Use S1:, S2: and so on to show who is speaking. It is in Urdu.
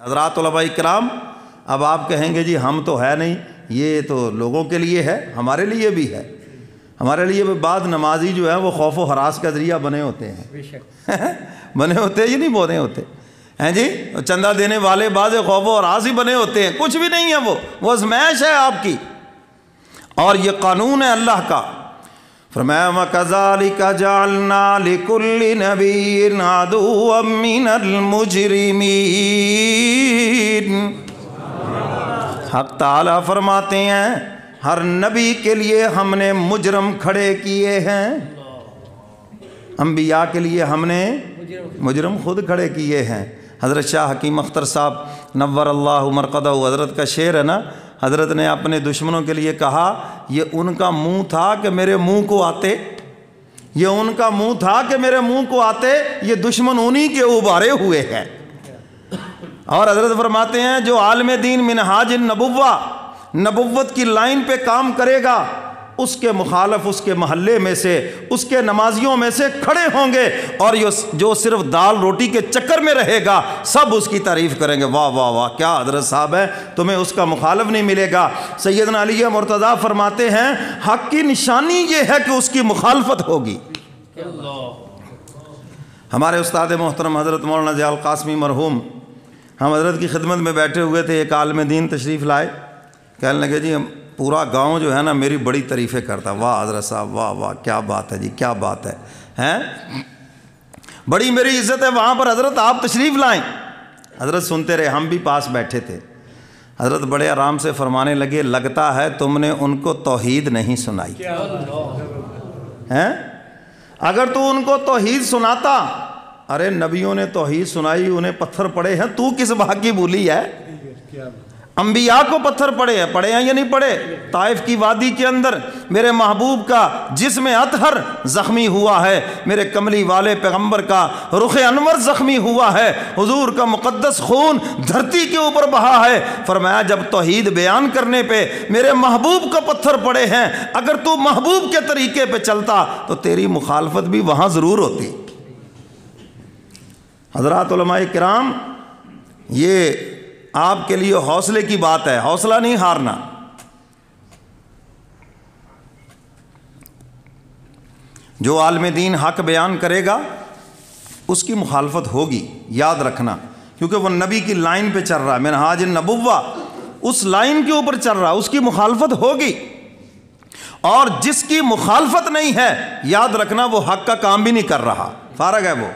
S1: حضرات علماء کرام، اب آپ کہیں گے جی ہم تو ہے نہیں، یہ تو لوگوں کے لیے ہے، ہمارے لیے بھی ہے۔ ہمارے لیے بھی بعض نمازی جو ہیں وہ خوف و ہراس کا ذریعہ بنے ہوتے ہیں بنے ہوتے ہیں یہ نہیں بنے ہوتے ہیں جی، چندہ دینے والے بعض خوف و ہراس ہی بنے ہوتے ہیں، کچھ بھی نہیں ہے، وہ ازمائش ہے آپ کی، اور یہ قانون ہے اللہ کا۔ فرمایا وَكَذَلِكَ جَعَلْنَا لِكُلِّ نَبِيٍّ عَدُوًّا مِّنَ الْمُجْرِمِينَ۔ حق تعالیٰ فرماتے ہیں ہر نبی کے لیے ہم نے مجرم کھڑے کیے ہیں، انبیاء کے لیے ہم نے مجرم خود کھڑے کیے ہیں۔ حضرت شاہ حکیم اختر صاحب نور اللہ مرقدہ، حضرت کا شعر ہے نا، حضرت نے اپنے دشمنوں کے لیے کہا یہ ان کا منہ تھا کہ میرے منہ کو آتے، یہ ان کا منہ تھا کہ میرے منہ کو آتے، یہ دشمن انہی کے ابھارے ہوئے ہیں۔ اور حضرت فرماتے ہیں جو عالم دین منہاج النبوہ، نبوت کی لائن پہ کام کرے گا، اس کے مخالف اس کے محلے میں سے، اس کے نمازیوں میں سے کھڑے ہوں گے، اور جو صرف دال روٹی کے چکر میں رہے گا سب اس کی تعریف کریں گے، واہ واہ واہ کیا حضرت صاحب ہے، تمہیں اس کا مخالف نہیں ملے گا۔ سیدنا علی مرتضیٰ فرماتے ہیں حق کی نشانی یہ ہے کہ اس کی مخالفت ہوگی۔ ہمارے استاد محترم حضرت مولانا ضیاء القاسمی مرحوم، ہم حضرت کی خدمت میں بیٹھے ہوئے تھے، ایک عالم دین تشریف لائے، کہنے لگے جی پورا گاؤں جو ہے نا میری بڑی تعریفیں کرتا، واہ حضرت صاحب واہ واہ کیا بات ہے جی، کیا بات ہے، بڑی میری عزت ہے وہاں پر حضرت آپ تشریف لائیں۔ حضرت سنتے رہے، ہم بھی پاس بیٹھے تھے۔ حضرت بڑے آرام سے فرمانے لگے لگتا ہے تم نے ان کو توحید نہیں سنائی، اگر تو ان کو توحید سناتا، ارے نبیوں نے توحید سنائی، انہیں پتھر پڑے ہیں، تو کس بھاگ کی بولی ہے؟ انبیاء کو پتھر پڑے ہیں یا نہیں پڑے؟ طائف کی وادی کے اندر میرے محبوب کا جسم اطہر زخمی ہوا ہے، میرے کملی والے پیغمبر کا رخ انور زخمی ہوا ہے، حضور کا مقدس خون دھرتی کے اوپر بہا ہے۔ فرمایا جب توحید بیان کرنے پہ میرے محبوب کا پتھر پڑے ہیں، اگر تو محبوب کے طریقے پہ چلتا تو تیری مخالفت بھی وہاں ضرور ہوتی۔ حضرات علماء کرام، یہ آپ کے لیے حوصلے کی بات ہے، حوصلہ نہیں ہارنا۔ جو عالم دین حق بیان کرے گا اس کی مخالفت ہوگی، یاد رکھنا، کیونکہ وہ نبی کی لائن پہ چل رہا ہے، منہاج النبوہ، اس لائن کے اوپر چل رہا ہے، اس کی مخالفت ہوگی۔ اور جس کی مخالفت نہیں ہے، یاد رکھنا وہ حق کا کام بھی نہیں کر رہا، فارغ ہے وہ۔